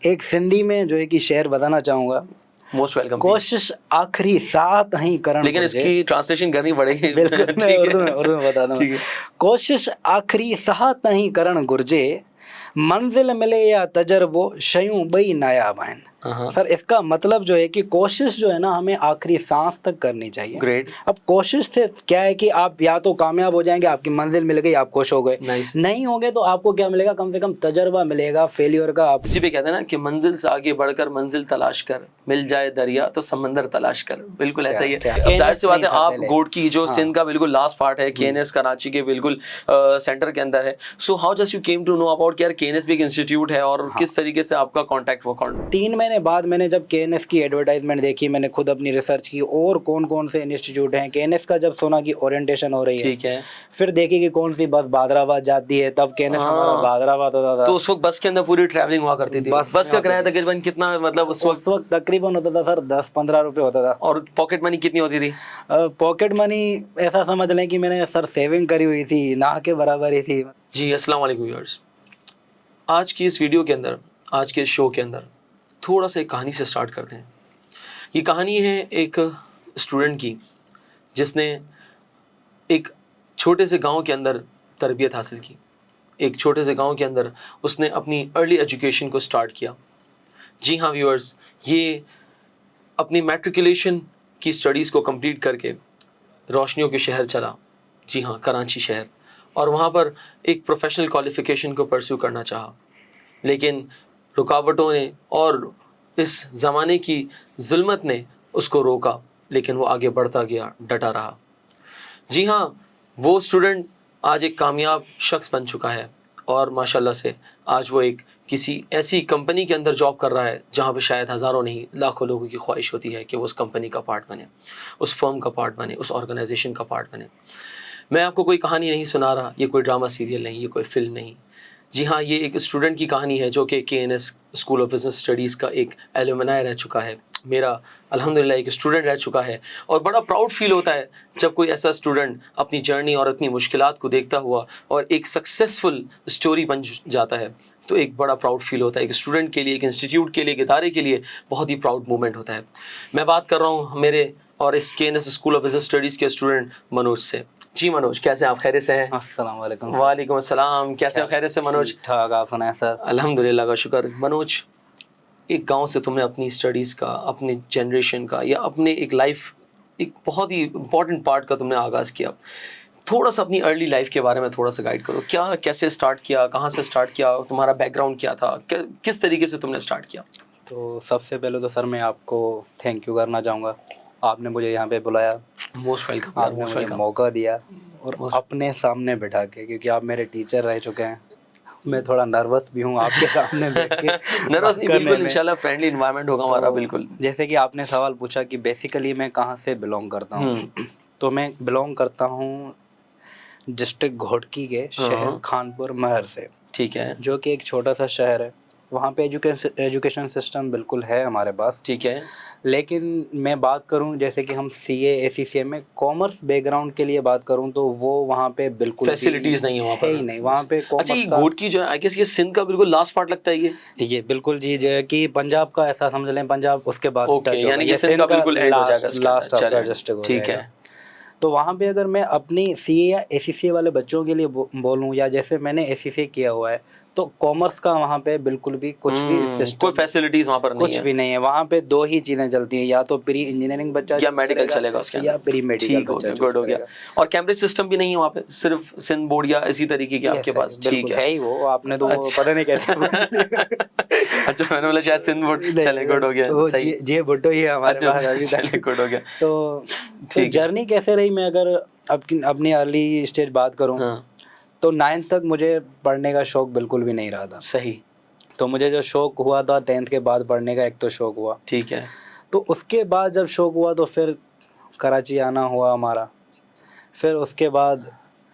एक सिंधी में जो है कि शेर बताना चाहूँगा। Most welcome. कोशिश आखिरी साथ नहीं करण लेकिन घुर्जे। इसकी ट्रांसलेशन करनी पड़ेगी। बिल्कुल, मैं ठीक उर्दू है। में बता दूँ। ठीक है। कोशिश आखिरी साथ नहीं करण घुर्जे, मंजिल मिले या तजर्बो शयूं ॿई नायाब आहिनि। सर इसका मतलब जो है कि कोशिश जो है ना हमें आखिरी सांस तक करनी चाहिए। ग्रेट। अब कोशिश से क्या है कि आप या तो कामयाब हो जाएंगे, आपकी मंजिल मिल गई, आप खुश हो गए। Nice. नहीं होंगे तो आपको क्या मिलेगा, कम से कम तजर्बा मिलेगा फेलियर का। आप इसी पे कहते हैं ना कि मंजिल से आगे बढ़कर मंजिल तलाश कर, मिल जाए दरिया तो समंदर तलाश कर। बिल्कुल ऐसा ही है। अब जाहिर सी बात है, आप गोड की जो सिंध का बिल्कुल लास्ट पार्ट है, केएनएस कराची के बिल्कुल सेंटर के अंदर है। So how just you came to know about यार केएनएस भी एक इंस्टीट्यूट है, और किस तरीके से आपका कांटेक्ट हुआ? 3 महीने बाद मैंने जब केएनएस की एडवर्टाइजमेंट देखी, मैंने खुद अपनी रिसर्च की और कौन कौन से इंस्टीट्यूट हैं। केएनएस का जब सुना कि ओरिएंटेशन हो रही है, ठीक है, फिर देखी कि कौन सी बस बादराबाद जाती है, तब केएनएस हमारा बादराबाद होता था। तो उस वक्त बस के अंदर पूरी ट्रैवलिंग हुआ करती थी। बस का किराया तकरीबन कितना, मतलब उस वक्त तकरीबन होता था सर 10-15 रुपए होता था। और पॉकेट मनी कितनी होती थी? पॉकेट मनी ऐसा समझ लें कि मैंने सर सेविंग करी हुई थी, ना के बराबर ही थी। जी अस्सलाम वालेकुम व्यूअर्स, आज की इस वीडियो के अंदर, आज के इस शो के अंदर थोड़ा सा एक कहानी से स्टार्ट करते हैं। ये कहानी है एक स्टूडेंट की जिसने एक छोटे से गांव के अंदर तरबियत हासिल की। एक छोटे से गांव के अंदर उसने अपनी अर्ली एजुकेशन को स्टार्ट किया। जी हाँ व्यूअर्स, ये अपनी मैट्रिकुलेशन की स्टडीज़ को कंप्लीट करके रोशनियों के शहर चला। जी हाँ, कराची शहर। और वहाँ पर एक प्रोफेशनल क्वालिफ़िकेशन को परस्यू करना चाहा, लेकिन रुकावटों ने और इस ज़माने की जुल्मत ने उसको रोका, लेकिन वो आगे बढ़ता गया, डटा रहा। जी हाँ, वो स्टूडेंट आज एक कामयाब शख्स बन चुका है, और माशाल्लाह से आज वो एक किसी ऐसी कंपनी के अंदर जॉब कर रहा है जहाँ पे शायद हज़ारों नहीं लाखों लोगों की ख्वाहिश होती है कि वो उस कंपनी का पार्ट बने, उस फर्म का पार्ट बने, उस ऑर्गेनाइजेशन का पार्ट बने। मैं आपको कोई कहानी नहीं सुना रहा, ये कोई ड्रामा सीरियल नहीं, ये कोई फिल्म नहीं। जी हाँ, ये एक स्टूडेंट की कहानी है जो कि KNS school of business studies का एक एलुमनाई रह चुका है। मेरा अल्हम्दुलिल्लाह एक स्टूडेंट रह चुका है, और बड़ा प्राउड फील होता है जब कोई ऐसा स्टूडेंट अपनी जर्नी और अपनी मुश्किलात को देखता हुआ और एक सक्सेसफुल स्टोरी बन जाता है। तो एक बड़ा प्राउड फील होता है एक स्टूडेंट के लिए, एक इंस्टीट्यूट के लिए, एक इदारे के लिए बहुत ही प्राउड मोमेंट होता है। मैं बात कर रहा हूँ मेरे और इस KNS school of business studies के स्टूडेंट मनोज से। जी मनोज, कैसे आप? खैरियत से हैं? अस्सलाम वालेकुम। वालेकुम अस्सलाम। कैसे हो? खैरियत से मनोज? ठीक, आप सुनाएं सर? अल्हम्दुलिल्लाह का शुक्र। मनोज, एक गांव से तुमने अपनी स्टडीज़ का, अपने जनरेशन का, या अपने एक लाइफ, एक बहुत ही इम्पॉर्टेंट पार्ट का तुमने आगाज़ किया। थोड़ा सा अपनी अर्ली लाइफ के बारे में थोड़ा सा गाइड करो। क्या, कैसे स्टार्ट किया, कहाँ से स्टार्ट किया, तुम्हारा बैकग्राउंड क्या था, किस तरीके से तुमने स्टार्ट किया? तो सबसे पहले तो सर मैं आपको थैंक यू करना चाहूँगा, आपने मुझे यहाँ पे बुलाया, मोस्ट वेलकम। आपने मुझे मौका दिया, और अपने सामने बैठा के, क्योंकि आप मेरे टीचर रह चुके हैं। मैं थोड़ा नर्वस भी हूँ आपके सामने बैठ के। नर्वस नहीं, बिल्कुल इंशाल्लाह फ्रेंडली एनवायरनमेंट होगा हमारा। बिल्कुल। जैसे कि आपने सवाल पूछा कि बेसिकली मैं कहाँ से बिलोंग करता हूँ, तो मैं बिलोंग करता हूँ डिस्ट्रिक्ट घोटकी के शहर खानपुर महर से। ठीक है, जो कि एक छोटा सा शहर है। वहाँ पे एजुकेशन सिस्टम बिल्कुल है हमारे पास। ठीक है, लेकिन मैं बात करूं जैसे कि हम सीए एसीसीए में कॉमर्स बैकग्राउंड के लिए बात करूं, तो वो वहाँ पे बिल्कुल फैसिलिटीज नहीं है वहाँ पर। ही नहीं वहाँ पे। अच्छा, ये घोटकी जो है, आई गेस ये सिंध का बिल्कुल लास्ट पार्ट लगता है ये बिल्कुल जी, जो है कि पंजाब का ऐसा समझ लें, पंजाब उसके बाद ओके, यानी कि सिंध का बिल्कुल एंड हो जाएगा, लास्ट आपका डिस्ट्रिक्ट। ठीक है, तो वहाँ पे अगर मैं अपनी सीए या एसीसीए वाले बच्चों के लिए बोलूँ, या जैसे मैंने एसीसीए किया हुआ है, तो कॉमर्स का वहाँ पे बिल्कुल भी कुछ भी सिस्टम, कोई फैसिलिटीज वहाँ पर नहीं है, कुछ भी नहीं है। वहाँ पे 2 ही चीज़ें चलती हैं, या तो प्री इंजीनियरिंग बच्चा या मेडिकल चलेगा उसके, या प्री मेडिकल बच्चा। गुड हो गया। और कैम्ब्रिज सिस्टम भी नहीं है वहाँ पे, सिर्फ सिंध बोर्ड या इसी तरीके के आपके पास? ठीक है ही वो, आपने तो पता नहीं कैसे। अच्छा, मैंने बोला शायद सिंध बोर्ड। चले, गुड हो गया। सही, जी भुट्टो ही है हमारे पास अभी तक। गुड हो गया। तो जर्नी कैसे रही, मैं अगर अपनी अर्ली स्टेज बात करूँ, तो 9th तक मुझे पढ़ने का शौक बिल्कुल भी नहीं रहा था। सही। तो मुझे जो शौक हुआ था 10th के बाद पढ़ने का, एक तो शौक हुआ। ठीक है। तो उसके बाद जब शौक हुआ तो फिर कराची आना हुआ हमारा। फिर उसके बाद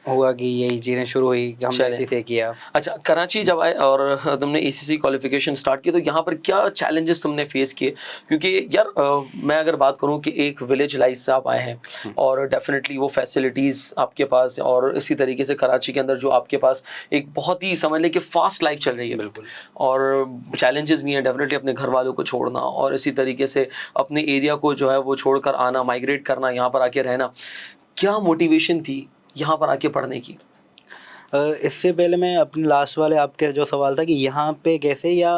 हुआ कि यही चीज़ें शुरू हुई कि हमने चले। इसी से किया। अच्छा, कराची जब आए और तुमने एसीसी क्वालिफिकेशन स्टार्ट की तो यहाँ पर क्या चैलेंजेस तुमने फेस किए? क्योंकि यार मैं अगर बात करूँ कि एक विलेज लाइफ से आप आए हैं और डेफिनेटली वो फैसिलिटीज़ आपके पास, और इसी तरीके से कराची के अंदर जो आपके पास एक बहुत ही समझ लें कि फास्ट लाइफ चल रही है, बिल्कुल। और चैलेंजेस भी हैं डेफिनेटली, अपने घर वालों को छोड़ना और इसी तरीके से अपने एरिया को जो है वो छोड़कर आना, माइग्रेट करना, यहाँ पर आके रहना। क्या मोटिवेशन थी यहाँ पर आके पढ़ने की? इससे पहले मैं अपने लास्ट वाले आपके जो सवाल था कि यहाँ पे कैसे या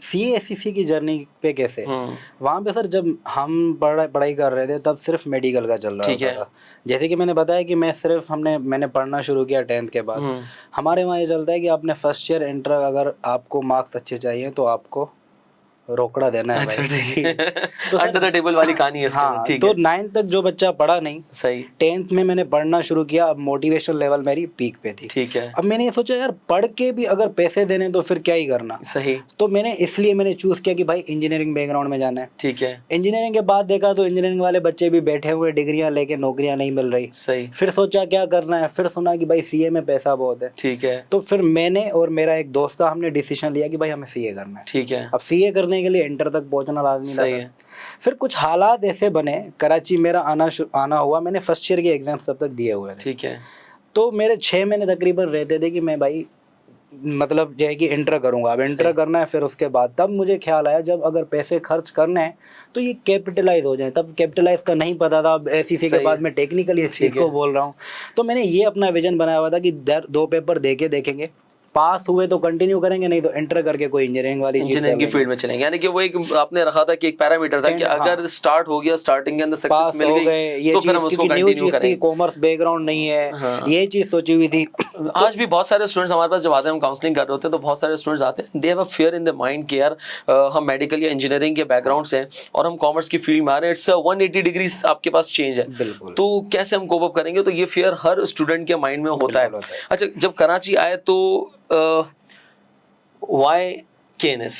CA/SCC की जर्नी पे कैसे, वहाँ पे सर जब हम पढ़ाई कर रहे थे तब सिर्फ मेडिकल का चल रहा ठीक है। था। जैसे कि मैंने बताया कि मैंने पढ़ना शुरू किया 10th के बाद। हमारे वहाँ ये चलता है कि आपने फर्स्ट ईयर इंटर, अगर आपको मार्क्स अच्छे चाहिए तो आपको रोकड़ा देना है अच्छा, भाई। ठीक है। तो अंडर द टेबल वाली कहानी है इसका। हाँ, ठीक तो है। 9th तक जो बच्चा पढ़ा नहीं, सही। 10th में मैंने पढ़ना शुरू किया। अब मोटिवेशन लेवल मेरी पीक पे थी। ठीक है। अब मैंने ये सोचा यार पढ़ के भी अगर पैसे देने तो फिर क्या ही करना। सही। तो इसलिए मैंने चूज किया कि भाई इंजीनियरिंग बैकग्राउंड में जाना है। ठीक है। इंजीनियरिंग के बाद देखा तो इंजीनियरिंग वाले बच्चे भी बैठे हुए डिग्रियां लेके, नौकरियां नहीं मिल रही। सही। फिर सोचा क्या करना है, फिर सुना कि भाई CA में पैसा बहुत है। ठीक है। तो फिर मैंने और मेरा एक दोस्त था, हमने डिसीजन लिया कि भाई हमें CA करना है। ठीक है। अब CA करने के लिए इंटर तक पहुंचना लाजमी था। सही है। फिर कुछ हालात ऐसे बने, कराची मेरा आना हुआ। मैंने फर्स्ट ईयर के एग्जाम तब तक दिए हुए थे। ठीक है। तो मेरे 6 महीने तकरीबन रहते थे कि मैं भाई मतलब जो है कि इंटर करूंगा। अब इंटर करना है, फिर उसके बाद तब मुझे ख्याल आया जब अगर पैसे खर्च करने हैं तो ये कैपिटलाइज हो जाए। तब कैपिटलाइज का नहीं पता था। अब SCC के बाद मैं टेक्निकली इस चीज़ को बोल रहा हूँ। तो मैंने ये अपना विजन बनाया हुआ था कि 2 पेपर देखेंगे, पास हुए तो कंटिन्यू करेंगे, नहीं तो इंटर करके कोई इंजीनियरिंग वाली इंजीनियरिंग की फील्ड में चलेंगे। यानी कि वो एक आपने रखा था कि एक पैरामीटर था कि अगर स्टार्ट हो गया, स्टार्टिंग के अंदर सक्सेस मिल गई तो फिर हम उसको कंटिन्यू करेंगे। कॉमर्स बैकग्राउंड नहीं है, ये चीज सोची हुई थी। आज भी बहुत सारे स्टूडेंट्स हमारे पास जब आते हैं, हम काउंसलिंग कर रहे होते हैं, तो बहुत सारे स्टूडेंट्स आते हैं, they have a fear in the mind कि यार हम मेडिकल या इंजीनियरिंग के बैकग्राउंड से हैं और हम कॉमर्स की फील्ड में आ रहे हैं, इट्स 180 डिग्रीज आपके पास चेंज है, तो कैसे हम कोप अप करेंगे। तो ये फियर हर स्टूडेंट के माइंड में होता है। अच्छा, जब कराची आए तो वाई KNS,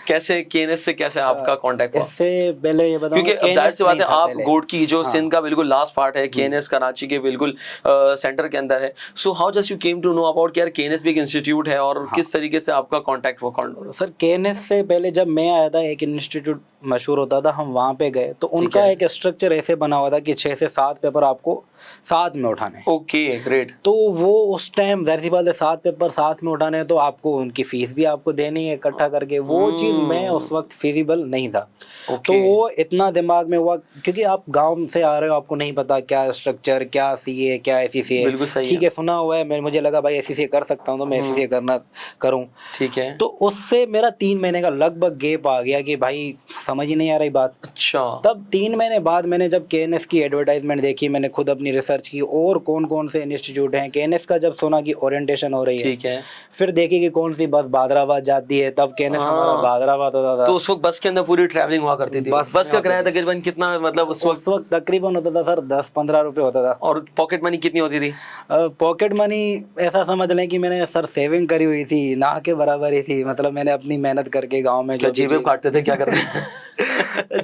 कैसे KNS से कैसे आपका कांटेक्ट हुआ? इससे पहले ये बताऊं, क्योंकि जाहिर सी बात है आप गोड की जो सिंध का बिल्कुल लास्ट पार्ट है, KNS कराची के बिल्कुल सेंटर के अंदर है। So how just you came to know about कि यार KNS भी एक इंस्टीट्यूट है और किस तरीके से आपका कांटेक्ट हुआ? सर KNS से पहले जब मैं आया था, एक इंस्टीट्यूट मशहूर होता था, हम वहाँ पे गए तो उनका एक स्ट्रक्चर ऐसे बना हुआ था कि 6 से 7 पेपर आपको साथ में उठाने। Okay, great. तो वो उस टाइम जाहिर सी बात है 7 पेपर साथ में उठाने हैं तो आपको उनकी फीस भी आपको देनी है इकट्ठा करके। वो चीज़ मैं उस वक्त फिजिबल नहीं था। तो वो इतना दिमाग में हुआ क्योंकि आप गांव से आ रहे हो, आपको नहीं पता क्या स्ट्रक्चर, क्या CA, क्या SCC है। ठीक है, सुना हुआ है, मुझे लगा भाई SCC कर सकता हूँ तो मैं SCC करूँ। ठीक है। तो उससे मेरा 3 महीने का लगभग गैप आ गया कि भाई समझ ही नहीं आ रही बात। अच्छा। तब 3 महीने बाद मैंने जब KNS की एडवर्टाइजमेंट देखी, मैंने खुद अपनी रिसर्च की और कौन कौन से इंस्टीट्यूट हैं। KNS का जब सुना कि ओरिएंटेशन हो रही है, ठीक है, फिर देखी कि कौन सी बस बादराबाद जाती है। तब KNS हमारा बादराबाद होता था। तो उस वक्त बस के अंदर पूरी ट्रैवलिंग हुआ करती थी। बस का किराया तकरीबन कितना, मतलब उस वक्त तकरीबन होता था सर 10-15 रुपए होता था। और पॉकेट मनी कितनी होती थी? पॉकेट मनी ऐसा समझ लें कि मैंने सर सेविंग करी हुई थी, ना के बराबर ही थी। मतलब मैंने अपनी मेहनत करके गाँव में जो जेब काटते थे, क्या करते थे?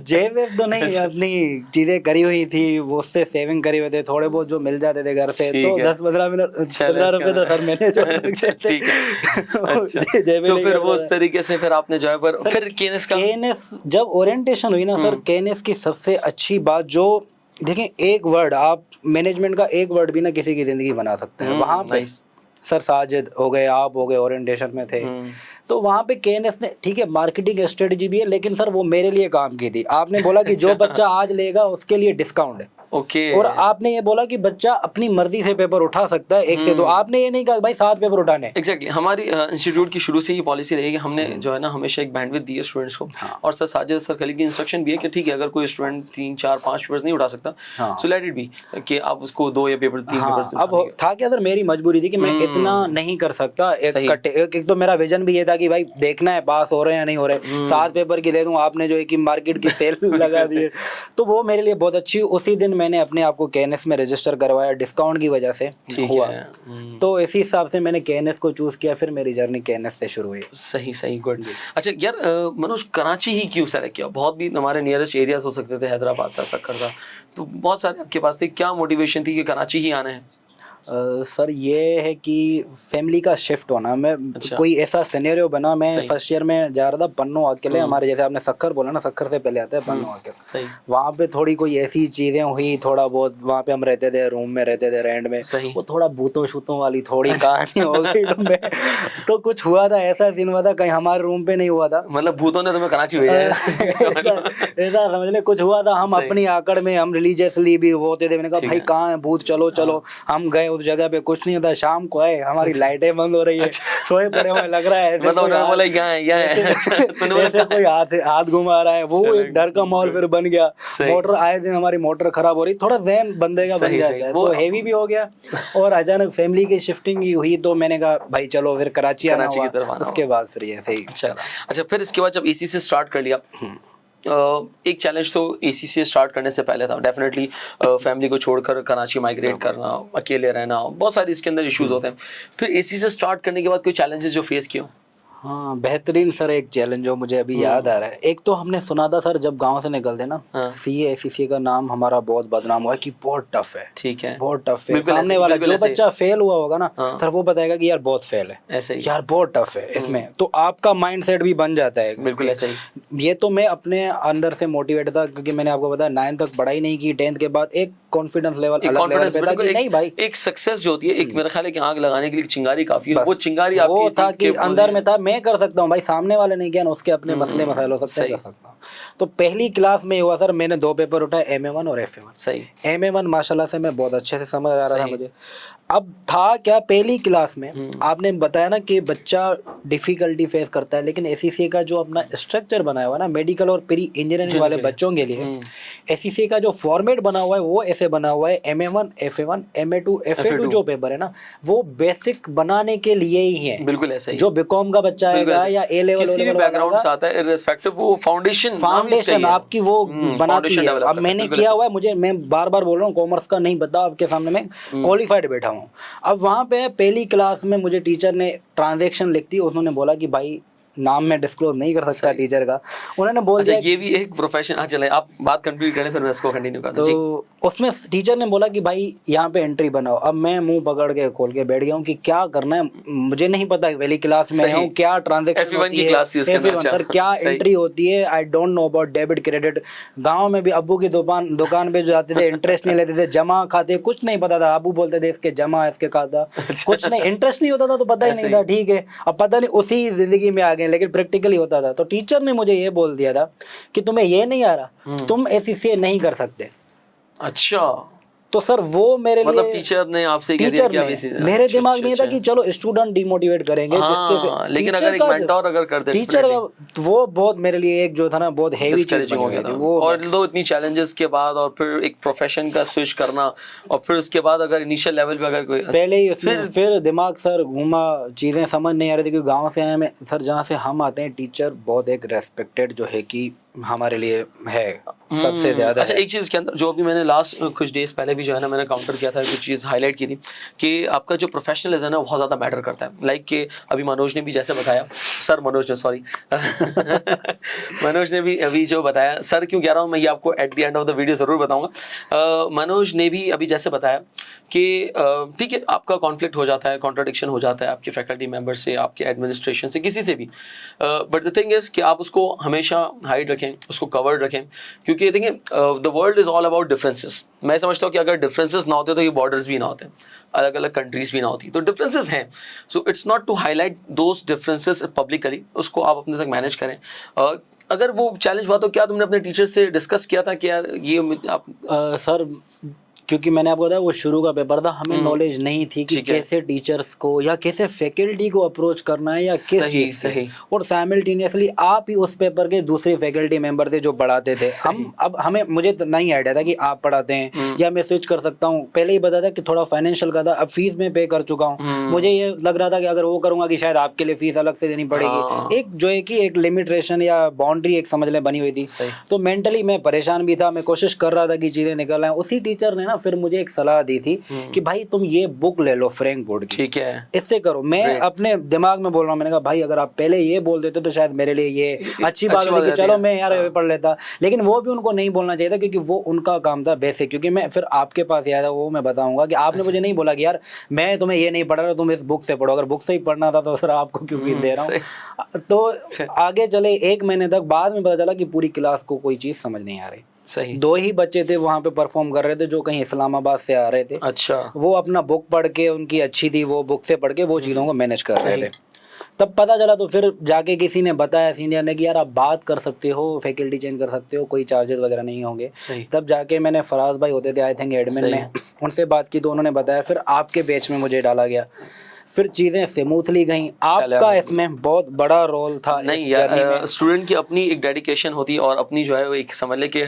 जेब तो नहीं, अपनी चीजें करी हुई थी, वो उससे सेविंग करी हुए थे। थोड़े बहुत जो मिल जाते थे घर से, तो 10-15 रुपए तो सर मैंने जो ठीक है। तो फिर वो उस तरीके से फिर आपने जो है फिर KNS जब ओरिएंटेशन हुई ना सर, KNS की सबसे अच्छी बात जो देखें, एक वर्ड आप मैनेजमेंट का एक वर्ड भी ना किसी की जिंदगी बना सकते हैं। वहाँ पे सर साजिद हो गए, आप हो गए, ओरिएंटेशन में थे। तो वहाँ पे KNS ने, ठीक है मार्केटिंग स्ट्रेटजी भी है, लेकिन सर वो मेरे लिए काम की थी। आपने बोला कि जो बच्चा आज लेगा उसके लिए डिस्काउंट है। ओके। और आपने ये बोला कि बच्चा अपनी मर्जी से पेपर उठा सकता है 1 से 2। आपने ये नहीं कहा भाई 7 पेपर उठाने। एग्जैक्टली। हमारी इंस्टीट्यूट की शुरू से ही पॉलिसी रही है कि हमने जो है ना हमेशा एक बैंडविड्थ दी है स्टूडेंट्स को। और सर साजिद सर खलील की इंस्ट्रक्शन भी है कि ठीक है, अगर कोई स्टूडेंट 3, 4, 5 पेपर्स नहीं उठा सकता सो लेट इट बी, कि आप उसको 2 या 3 पेपर्स। अब था क्या सर, मेरी मजबूरी थी कि मैं इतना नहीं कर सकता। एक तो मेरा विजन भी ये था कि भाई देखना है पास हो रहे हैं या नहीं हो रहे। 7 पेपर की दे दूं, आपने जो है कि मार्केट की सेल लगा दी है। तो वो मेरे लिए बहुत अच्छी। उसी दिन मैंने अपने आप को KNS में रजिस्टर करवाया, डिस्काउंट की वजह से हुआ। तो इसी हिसाब से मैंने KNS को चूज किया, फिर मेरी जर्नी KNS से शुरू हुई। सही, गुड। अच्छा यार मनोज, कराची ही क्यों सेलेक्ट किया? बहुत भी हमारे नियरेस्ट एरियाज हो सकते थे, हैदराबाद था, सक्कर था, तो बहुत सारे आपके पास थे। क्या मोटिवेशन थी कि कराची ही आना है? सर ये है कि फैमिली का शिफ्ट होना, मैं कोई ऐसा सिनेरियो बना, मैं फर्स्ट ईयर में जा रहा था पन्नू अकेले, हमारे जैसे आपने सक्खर बोला ना, सक्खर से पहले आता है पन्नू अकेले, वहाँ पे थोड़ी कोई ऐसी चीजें हुई, थोड़ा बहुत वहाँ पे हम रहते थे, रूम में रहते थे रेंट में, वो थोड़ा भूतों शूतों वाली थोड़ी कहानी हो गई तो कुछ हुआ था, ऐसा सीन हुआ था, कहीं हमारे रूम पे नहीं हुआ था, मतलब भूतों ने तुम्हें कराची भेजा है ऐसा समझ ले कुछ हुआ था। हम अपनी आकड़ में हम रिलीजियसली भी होते थे, मैंने कहा भाई कहाँ है भूत, चलो चलो, हम गए उस जगह पे, कुछ नहीं होता, शाम को आए हमारी लाइटें बंद हो रही है, सोए पड़े हमें लग रहा है मतलब उन्होंने बोला ऐसे कोई हाथ घुमा रहा है, वो एक डर का माहौल फिर बन गया। मोटर आए दिन हमारी मोटर खराब हो रही, थोड़ा ज़हन बंदे का बन जाता है, तो हेवी भी हो गया, और अचानक फैमिली की शिफ्टिंग हुई, तो मैंने कहा भाई चलो फिर कराची आना हुआ, उसके बाद फिर ऐसे ही। अच्छा, फिर इसके बाद जब एसी से स्टार्ट कर लिया, एक चैलेंज तो एसी से स्टार्ट करने से पहले था डेफिनेटली, फैमिली को छोड़कर कराची माइग्रेट करना, अकेले रहना, बहुत सारे इसके अंदर इश्यूज होते हैं। फिर एसी से स्टार्ट करने के बाद कोई चैलेंजेस जो फेस किए? हाँ बेहतरीन सर, एक चैलेंज जो मुझे अभी याद आ रहा है, एक तो हमने सुना था सर जब गांव से निकलते ना, सीए एसीसी का नाम हमारा बहुत बदनाम हुआ है कि बहुत टफ है, ठीक है, बहुत टफ है, सामने वाला जो बच्चा फेल हुआ होगा ना सर, वो बताएगा कि यार बहुत फेल है, ऐसे ही यार बहुत टफ है इसमें, तो आपका माइंड सेट भी बन जाता है। बिल्कुल ऐसे ही। ये तो मैं अपने अंदर से मोटिवेट था, क्योंकि मैंने आपको बताया 9 तक पढ़ाई नहीं की, 10th के बाद एक कॉन्फिडेंस लेवल अलग लेवल पे था कि नहीं भाई, एक सक्सेस जो होती है, एक मेरा ख्याल है कि आग लगाने के लिए चिंगारी काफी है, वो चिंगारी वो था कि अंदर में था, मैं कर सकता हूँ भाई, सामने वाले नहीं किया ना, उसके अपने मसले मसाइल हो सकते हैं, कर सकता हूँ। तो पहली क्लास में हुआ सर, मैंने 2 पेपर उठाए, MA1 और FA1। सही, MA1 माशाल्लाह से मैं बहुत अच्छे से समझ आ रहा था मुझे। अब था क्या, पहली क्लास में आपने बताया ना कि बच्चा डिफिकल्टी फेस करता है, लेकिन एसीसी का जो अपना स्ट्रक्चर बनाया हुआ है ना, मेडिकल और प्री इंजीनियरिंग वाले बच्चों के लिए एसीसी का जो फॉर्मेट बना हुआ है वो ऐसे बना हुआ है, MA1 FA1 MA2 FA2 जो पेपर है ना, वो बेसिक बनाने के लिए ही है। बिल्कुल ऐसा ही, जो बीकॉम का बच्चा आएगा या ए लेवल किसी भी बैकग्राउंड से आता है, इर्रेस्पेक्टिव वो फाउंडेशन आपकी वो बनाती है। अब मैंने किया हुआ है, मुझे, मैं बार बार बोल रहा हूँ, कॉमर्स का नहीं पता, आपके सामने मैं क्वालिफाइड बैठा हूँ। अब वहाँ पे पहली क्लास में मुझे टीचर ने ट्रांजैक्शन लिख दी, उन्होंने बोला कि भाई नाम मैं डिस्क्लोज नहीं कर सकता टीचर का, उन्होंने बोल दिया ये भी एक प्रोफेशन। हाँ चले, आप बात कंप्लीट करें फिर मैं इसको कंटिन्यू करता हूं। तो उसमें टीचर ने बोला कि भाई यहाँ पे एंट्री बनाओ। अब मैं मुंह पकड़ के खोल के बैठ गया हूँ कि क्या करना है, मुझे नहीं पता, पहली क्लास में हूँ, क्या ट्रांजेक्शन होती है, सर क्या एंट्री होती है, I don't know about debit credit. गाँव में भी अब्बू की दुकान पे जो जाते थे, इंटरेस्ट नहीं लेते थे, जमा खाते कुछ नहीं पता था, अब्बू बोलते थे इसके जमा इसके खाता, कुछ नहीं, इंटरेस्ट नहीं होता था तो पता ही नहीं था, ठीक है। अब पता नहीं उसी जिंदगी में आ गए, लेकिन प्रैक्टिकली होता था। तो टीचर ने मुझे ये बोल दिया था कि तुम्हें ये नहीं आ रहा, तुम एसीसी नहीं कर सकते। अच्छा, तो सर वो मेरे मतलब लिए टीचर ने आपसे कह दिया कि आप मेरे दिमाग में ये था कि चलो स्टूडेंट डिमोटिवेट करेंगे, लेकिन अगर एक मेंटर अगर कर दे टीचर का वो बहुत मेरे लिए एक जो था ना बहुत हेवी चीज हो गया था वो। और दो इतनी चैलेंजेस के बाद और फिर एक प्रोफेशन का स्विच करना, और फिर उसके बाद अगर इनिशियल लेवल पे अगर कोई पहले ही फिर दिमाग सर घूमा, चीजें समझ नहीं आ रही थी, क्योंकि गाँव से आए मैं सर, जहाँ से हम आते हैं टीचर बहुत एक रेस्पेक्टेड जो है कि हमारे लिए है सबसे ज्यादा। अच्छा, एक चीज़ के अंदर जो अभी मैंने लास्ट कुछ डेज पहले भी जो है ना मैंने काउंटर किया था, कुछ चीज़ हाईलाइट की थी कि आपका जो प्रोफेशनलिज्म है ना बहुत ज़्यादा मैटर करता है। लाइक कि अभी मनोज ने भी जैसे बताया, सर मनोज ने, सॉरी मनोज ने भी अभी जो बताया, सर क्यों कह रहा हूँ मैं ये आपको at the end of the video ज़रूर बताऊँगा। मनोज ने भी अभी जैसे बताया कि ठीक है आपका कॉन्फ्लिक्ट हो जाता है, कॉन्ट्राडिक्शन हो जाता है आपके फैकल्टी मेम्बर से, आपके एडमिनिस्ट्रेशन से, किसी से भी, बट द थिंग इज़ कि आप उसको हमेशा हाइड रखें, उसको कवर्ड रखें, क्योंकि देखिए the world is all about differences. मैं समझता हूँ कि अगर डिफरेंसेस ना होते तो ये बॉर्डर्स भी ना होते, अलग अलग कंट्रीज भी ना होती, तो डिफरेंसेस हैं। So it's not to highlight those differences publicly, उसको आप अपने तक मैनेज करें। अगर वो चैलेंज हुआ तो क्या तुमने अपने टीचर से डिस्कस किया था कि यार ये आप सर, क्योंकि मैंने आपको बताया वो शुरू का पेपर था, हमें नॉलेज नहीं थी कि कैसे टीचर्स को या कैसे फैकल्टी को अप्रोच करना है या किस चीज से। और साइमल्टेनियसली आप ही उस पेपर के दूसरे फैकल्टी मेंबर थे जो पढ़ाते थे। अब हमें, मुझे नहीं आइडिया था कि आप पढ़ाते हैं या मैं स्विच कर सकता हूँ। पहले ही बता था कि थोड़ा फाइनेंशियल का था, अब फीस में पे कर चुका हूँ, मुझे ये लग रहा था कि अगर वो करूँगा कि शायद आपके लिए फीस अलग से देनी पड़ेगी। एक जो है कि एक लिमिटेशन या बाउंड्री एक समझ लें बनी हुई थी। तो मेंटली मैं परेशान भी था, मैं कोशिश कर रहा था कि चीज़ें निकल आए। उसी टीचर ने ना फिर मुझे एक सलाह दी थी कि भाई तुम ये बुक ले लो फ्रैंक वुड की, ठीक है, इससे करो। मैं अपने दिमाग में बोल रहा हूँ, मैंने कहा भाई अगर आप पहले ये बोल देते तो शायद मेरे लिए ये अच्छी बात होती कि चलो मैं यार पढ़ लेता, लेकिन वो भी उनको नहीं बोलना चाहिए था क्योंकि वो उनका काम था बेसिक। क्योंकि मैं फिर आपके पास आया था, वो मैं बताऊंगा कि आपने मुझे नहीं बोला कि यार मैं तुम्हें ये नहीं पढ़ा रहा, तुम इस बुक से पढ़ो। अगर बुक से ही पढ़ना था तो सर आपको क्यों फीस दे रहा हूँ। तो आगे चले 1 महीने तक, बाद में पता चला कि पूरी क्लास को कोई चीज़ समझ नहीं आ रही। सही। 2 ही बच्चे थे वहाँ पे परफॉर्म कर रहे थे जो कहीं इस्लामाबाद से आ रहे थे। अच्छा। वो अपना बुक पढ़ के, उनकी अच्छी थी, वो बुक से पढ़ के वो चीज़ों को मैनेज कर रहे थे। तब पता चला तो फिर जाके किसी ने बताया सीनियर ने कि यार आप बात कर सकते हो, फैकल्टी चेंज कर सकते हो, कोई चार्जेस वगैरह नहीं होंगे। तब जाके मैंने फराज भाई होते थे आई थिंक एडमिन में, उनसे बात की तो उन्होंने बताया, फिर आपके बैच में मुझे डाला गया, फिर चीज़ें स्मूथली गई। आपका इसमें बहुत बड़ा रोल था। नहीं यार, स्टूडेंट की अपनी एक डेडिकेशन होती है और अपनी जो है वो एक समझ ले कि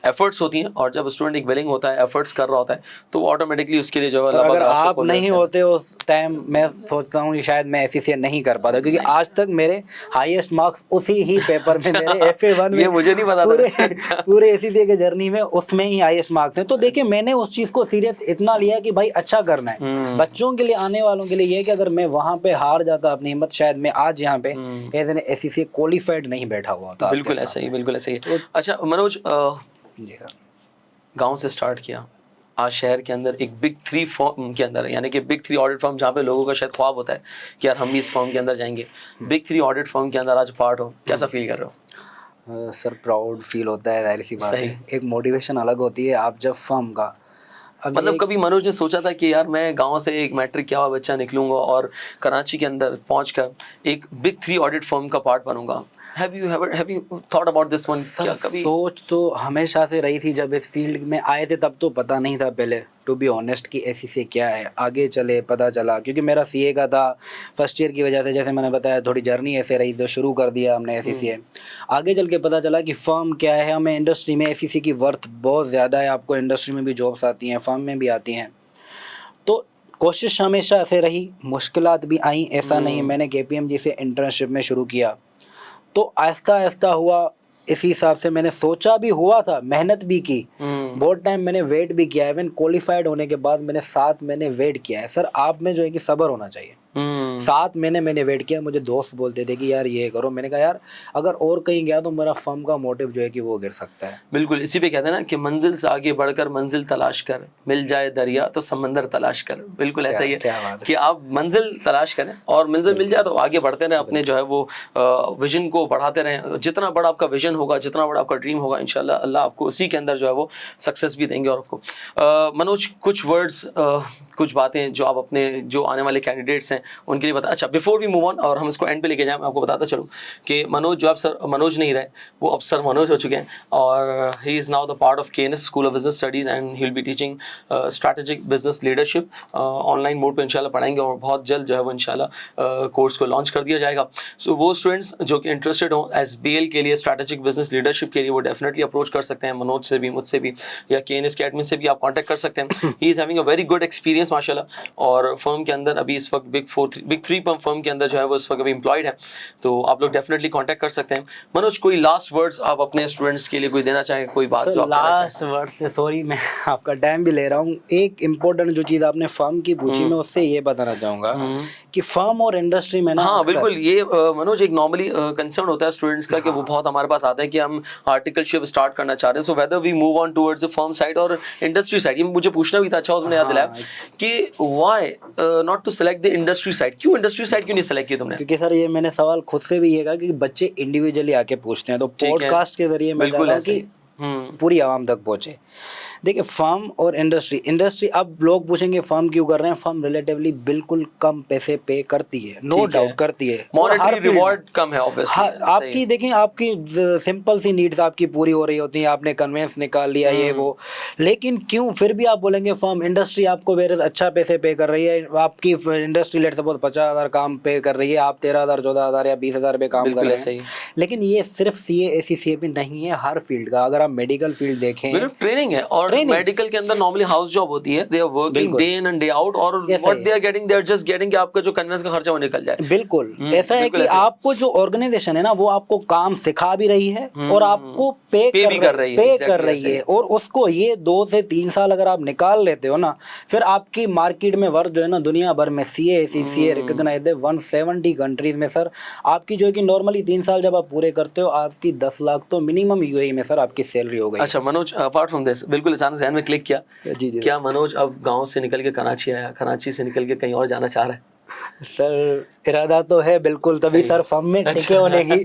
एफर्ट्स होती हैं, और जब स्टूडेंट एक विलिंग होता है, एफर्ट्स कर रहा होता है, तो वो ऑटोमेटिकली उसके लिए जो है अगर आप नहीं होते उस टाइम, मैं सोचता हूँ कि शायद मैं एससीसीए नहीं कर पाता, क्योंकि आज तक मेरे हाईएस्ट मार्क्स उसी ही पेपर में मेरे FA1 में, ये मुझे नहीं पता था। पूरे एससीसीए के जर्नी में उसमें ही हाईएस्ट मार्क्स हैं। तो देखिए मैंने उस चीज़ को सीरियस इतना लिया कि भाई अच्छा करना है बच्चों के लिए, आने वालों के लिए। ये कि अगर मैं वहाँ पे हार जाता अपनी हिम्मत, शायद मैं आज यहाँ पे एज एन एससीसीए क्वालिफाइड नहीं बैठा हुआ होता। बिल्कुल ऐसा ही, बिल्कुल ऐसा ही। अच्छा मनोज, गांव से स्टार्ट किया, आज शहर के अंदर एक बिग 3 फर्म के अंदर, यानी कि बिग 3 ऑडिट फर्म, जहाँ पे लोगों का शायद ख्वाब होता है कि यार हम भी इस फर्म के अंदर जाएंगे, बिग 3 ऑडिट फर्म के अंदर आज पार्ट हो, कैसा फील कर रहे हो? सर प्राउड फील होता है, जाहिर सी बात है। एक मोटिवेशन अलग होती है आप जब फर्म का, मतलब कभी मनोज ने सोचा था कि यार मैं गांव से एक मैट्रिक किया हुआ बच्चा निकलूंगा और कराची के अंदर पहुंचकर एक बिग 3 ऑडिट फर्म का पार्ट बनूंगा? Have you thought about this one? क्या कभी सोच तो हमेशा से रही थी। जब इस फील्ड में आए थे तब तो पता नहीं था पहले, टू बी ऑनेस्ट, कि एससीसीए क्या है। आगे चले पता चला, क्योंकि मेरा सीए का था, फर्स्ट ईयर की वजह से जैसे मैंने बताया थोड़ी जर्नी ऐसे रही, तो शुरू कर दिया हमने एससीसीए। आगे चल के पता चला कि फर्म क्या है, हमें इंडस्ट्री में एससीसीए की वर्थ बहुत ज़्यादा है, आपको इंडस्ट्री में भी जॉब्स आती हैं, फर्म में भी आती हैं। तो कोशिश हमेशा से रही, मुश्किलात भी आई, ऐसा नहीं। मैंने KPMG से इंटर्नशिप में शुरू किया, तो आहिस्ता आहिस्ता हुआ। इसी हिसाब से मैंने सोचा भी हुआ था, मेहनत भी की, बहुत टाइम मैंने वेट भी किया। इवन क्वालिफाइड होने के बाद मैंने 7 महीने वेट किया है। सर आप में जो है कि सब्र होना चाहिए। 7 महीने मैंने वेट किया। मुझे दोस्त बोलते थे कि यार ये करो, मैंने कहा यार अगर और कहीं गया तो मेरा फर्म का मोटिव जो है कि वो गिर सकता है। बिल्कुल, इसी पे कहते हैं ना कि मंजिल से आगे बढ़कर मंजिल तलाश कर, मिल जाए दरिया तो समंदर तलाश कर। बिल्कुल ऐसा ही है कि आप मंजिल तलाश करें और मंजिल मिल जाए तो आगे बढ़ते रहें, अपने जो है वो विजन को बढ़ाते रहें। जितना बड़ा आपका विजन होगा, जितना बड़ा आपका ड्रीम होगा, इंशाल्लाह अल्लाह आपको उसी के अंदर जो है वो सक्सेस भी देंगे। और आपको मनोज कुछ वर्ड्स, कुछ बातें जो आप अपने जो आने वाले कैंडिडेट्स हैं उनके लिए बता। अच्छा, बिफोर वी मूव ऑन और हम इसको एंड पे लेके जाएं, मैं आपको बताता चलूँ कि मनोज जो आप सर मनोज नहीं रहे, वो अब सर मनोज हो चुके हैं, और he is now the part of KNS school of business studies and he will be teaching strategic business leadership. Online mode पे इंशाल्लाह पढ़ाएंगे और बहुत जल्द जो है वो इंशाल्लाह कोर्स को लॉन्च कर दिया जाएगा। सो वो स्टूडेंट्स जो कि इंटरेस्टेड हो SBL के लिए, स्ट्रैटेजिक बिजनेस लीडरशिप के लिए, वो डेफिनेटली अप्रोच कर सकते हैं मनोज से भी, मुझसे भी, या KNS के एडमिन से भी आप कॉन्टैक्ट कर सकते हैं। He is having a very good experience माशाल्लाह, और फर्म के अंदर अभी इस वक्त बिग 3 फर्म के अंदर जो है वो इस वक्त अभी एम्प्लॉयड है, तो आप लोग डेफिनेटली कांटेक्ट कर सकते हैं। मनोज कोई लास्ट वर्ड्स आप अपने स्टूडेंट्स के लिए कोई देना चाहें, कोई बात जो आप लास्ट वर्ड से, सॉरी मैं आपका टाइम भी ले रहा हूँ, एक इम्पोर्टेंट जो चीज़ आपने फर्म की पूछी मैं उससे ये बताना चाहूँगा कि फर्म और इंडस्ट्री में ना, हाँ बिल्कुल, ये मनोज एक नॉर्मली कंसर्न होता है स्टूडेंट्स का कि वो बहुत हमारे पास आते हैं कि हम आर्टिकलशिप स्टार्ट करना चाह रहे हैं, so whether we move on towards the firm side और इंडस्ट्री साइड। ये मुझे पूछना भी था, अच्छा तुमने याद दिलाया कि why not to select the industry side, क्यों इंडस्ट्री साइड क्यों नहीं सेलेक्ट किया तुमने? क्योंकि सर ये मैंने सवाल खुद से भी ये कहा कि बच्चे इंडिविजुअली आके पूछते हैं, तो पॉडकास्ट के जरिए मैं बिल्कुल ऐसे पूरी आवाम तक पहुंचे। देखिए फर्म और इंडस्ट्री अब लोग पूछेंगे फर्म क्यों कर रहे हैं, फर्म रिलेटिवली बिल्कुल कम पैसे पे करती है, नो डाउट करती है, मॉनेटरी रिवॉर्ड कम है ऑब्वियसली। आपकी देखें, आपकी सिंपल सी नीड्स आपकी पूरी हो रही होती हैं, आपने कन्वेंस निकाल लिया ये वो, लेकिन क्यों फिर भी आप बोलेंगे फर्म, इंडस्ट्री आपको वेरे अच्छा पैसे पे कर रही है, आपकी इंडस्ट्री लेट सपोज 50,000 काम पे कर रही है, आप 13,000 14,000 या 20,000 पे काम कर रहे हैं, लेकिन ये सिर्फ CA SCCA भी नहीं है, हर फील्ड का। अगर आप मेडिकल फील्ड देखें, ट्रेनिंग है, और मेडिकल के अंदर नॉर्मली हाउस जॉब होती है, they are working day in and day out, और what they are getting, they are just getting कि आपका जो कन्वेंस का खर्चा वो निकल जाए। बिल्कुल ऐसा है कि आपको जो ऑर्गेनाइजेशन है ना वो आपको काम सिखा भी रही है और आपको पे भी कर रही है, और उसको ये 2 से 3 साल अगर आप निकाल लेते हो ना, फिर आपकी मार्केट में वर्थ जो है ना दुनिया भर में CA रिकॉग्नाइज्ड है 170 कंट्रीज में सर। आपकी जो है कि नॉर्मली 3 साल जब आप पूरे करते हो आपकी 10 लाख तो मिनिमम UAE में सर आपकी सैलरी हो गई। अच्छा मनोज, अपार्ट फ्रॉम दिस, बिल्कुल अचानक ज़हन में क्लिक किया, जी क्या मनोज अब गांव से निकल के कराची आया, कराची से निकल के कहीं और जाना चाह रहा है? सर इरादा तो है बिल्कुल, तभी सर फर्म में टिके होने की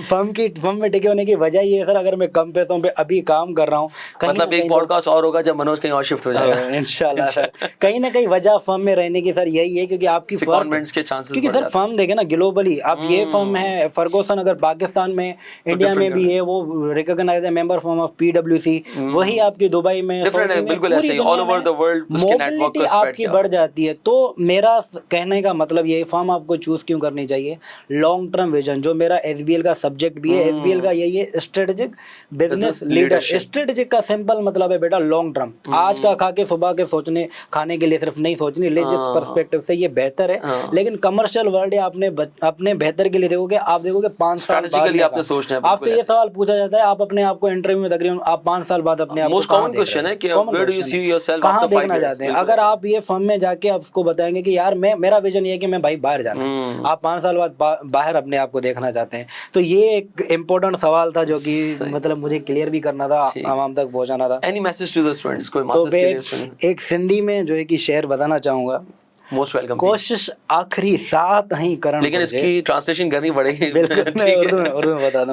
फर्म में टिके होने की वजह ये है सर, अगर मैं कम पैसों पे अभी काम कर रहा हूँ, मतलब एक पॉडकास्ट और होगा जब मनोज कहीं और शिफ्ट हो जाएगा इंशाल्लाह सर। कहीं ना कहीं वजह फर्म में रहने की सर यही है क्योंकि आपकी सेकंडमेंट्स के चांसेस, क्योंकि सर फर्म देखे ना ग्लोबली, अब ये फर्म है फर्गुसन अगर पाकिस्तान में, इंडिया में भी है, वो रिकॉग्नाइज्ड है मेंबर फर्म ऑफ PwC, वही आपकी दुबई में, बिल्कुल ऐसे ही ऑल ओवर द वर्ल्ड उसके नेटवर्क को स्प्रेड आपकी बढ़ जाती है। तो मेरा कहने का मतलब ये फर्म आपको चूज क्यों करनी चाहिए, लॉन्ग टर्म विजन, जो मेरा SBL का सब्जेक्ट भी है, SBL का यही है, स्ट्रेटेजिक बिजनेस लीडर। स्ट्रेटेजिक का सिंपल मतलब है बेटा लॉन्ग टर्म, आज का खा के सुबह के सोचने खाने के लिए सिर्फ नहीं सोचनी, रिलीजियस पर्सपेक्टिव से ये बेहतर है, लेकिन कमर्शियल वर्ल्ड है, आपने अपने बेहतर के लिए देखोगे, आप देखोगे 5 साल बाद आपने सोचना है। आपसे ये सवाल पूछा जाता है, आप अपने आप को इंटरव्यू में तकरीबन आप 5 साल बाद अपने आप को मोस्ट कॉमन क्वेश्चन है कि where do you see yourself कहां आफ्टर 5 देखना years? चाहते हैं। अगर आप ये फर्म में जाके आपको बताएंगे कि यार मेरा विजन ये है कि मैं भाई बाहर जाना है, आप 5 साल बाद बाहर अपने आप को देखना चाहते हैं, तो ये एक इम्पोर्टेंट सवाल था जो कि मतलब मुझे क्लियर भी करना था, आवाम तक पहुंचाना था। Any message to the students, कोई मैसेज के लिए स्टूडेंट? एक सिंधी में जो है कि शेर बताना चाहूंगा, मोस्ट वेलकम। कोशिश आखिरी साथ ही करण, लेकिन इसकी ट्रांसलेशन करनी पड़ेगी। बिल्कुल मैं उर्दू में बता दूं।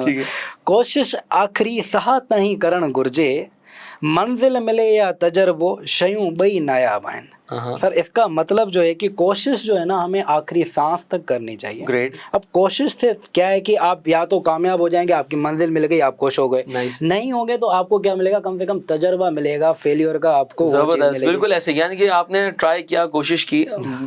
कोशिश आखिरी साथ ही करण घुर्जे, मंजिल मिले या तजर्बो शयूं बई नायाब आहिनि। सर इसका मतलब जो है कि कोशिश जो है ना हमें आखिरी सांस तक करनी चाहिए। ग्रेट। अब कोशिश से क्या है कि आप या तो कामयाब हो जाएंगे, आपकी मंजिल मिल गई, आप खुश हो गए, नहीं होंगे तो आपको क्या मिलेगा, कम से कम तजर्बा मिलेगा फेलियर का आपको। जबरदस्त, बिल्कुल ऐसे, यानी कि आपने ट्राई किया, कोशिश की,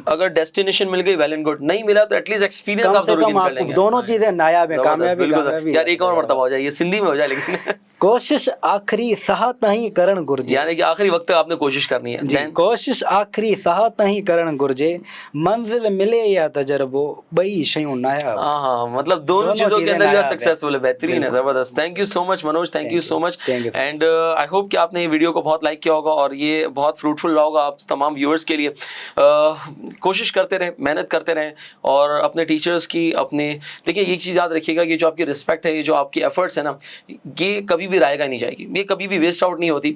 अगर डेस्टिनेशन मिल गई वेल एंड गुड, नहीं मिला तो एटलीस्ट एक्सपीरियंस आप जरूर गेन कर लेंगे। दोनों चीजें नायाब है, कामयाबी यार एक और मर्तबा हो जाए, ये सिंधी में हो जाए लेकिन कोशिश आखिरी साथ नहीं करण गुर्जे, यानी कि आखिरी वक्त तक आपने कोशिश करनी है। कोशिश आखिरी साथ नहीं करण गुर्जे, मंजिल मिले या तजर्बो बई शयूं नायाब। हाँ, मतलब दोनों चीजों के अंदर सक्सेसफुल है, बेहतरीन है, जबरदस्त। Thank you so much Manoj, thank you so much, and I hope कि आपने ये वीडियो को बहुत लाइक किया होगा और ये बहुत फ्रूटफुल रहा होगा आप तमाम व्यूअर्स के लिए। कोशिश करते रहें, मेहनत करते रहें, और अपने टीचर्स की, अपने देखिए एक चीज़ याद रखिएगा कि जो आपकी रिस्पेक्ट है, ये जो आपकी एफर्ट्स है ना, ये कभी भी रायगा नहीं जाएगी, ये कभी भी वेस्ट आउट नहीं होती।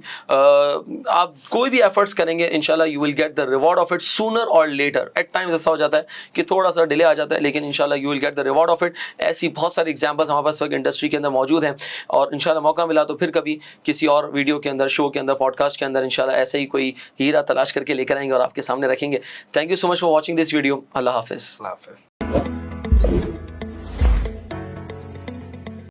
आप कोई भी एफर्ट्स करेंगे इंशाल्लाह you will get the reward of it sooner और लेटर। एट टाइम्स ऐसा हो जाता है कि थोड़ा सा डिले आ जाता है, लेकिन इंशाल्लाह you will get the reward of it. ऐसी बहुत सारी एग्जांपल्स हमारे पास इंडस्ट्री के अंदर मौजूद हैं, और इंशाल्लाह मौका मिला तो फिर कभी किसी और वीडियो के अंदर, शो के अंदर, पॉडकास्ट के अंदर इंशाल्लाह ऐसे ही कोई हीरा तलाश करके लेकर आएंगे और आपके सामने रखेंगे। Thank you so much for watching this video. अल्लाह हाफिज़।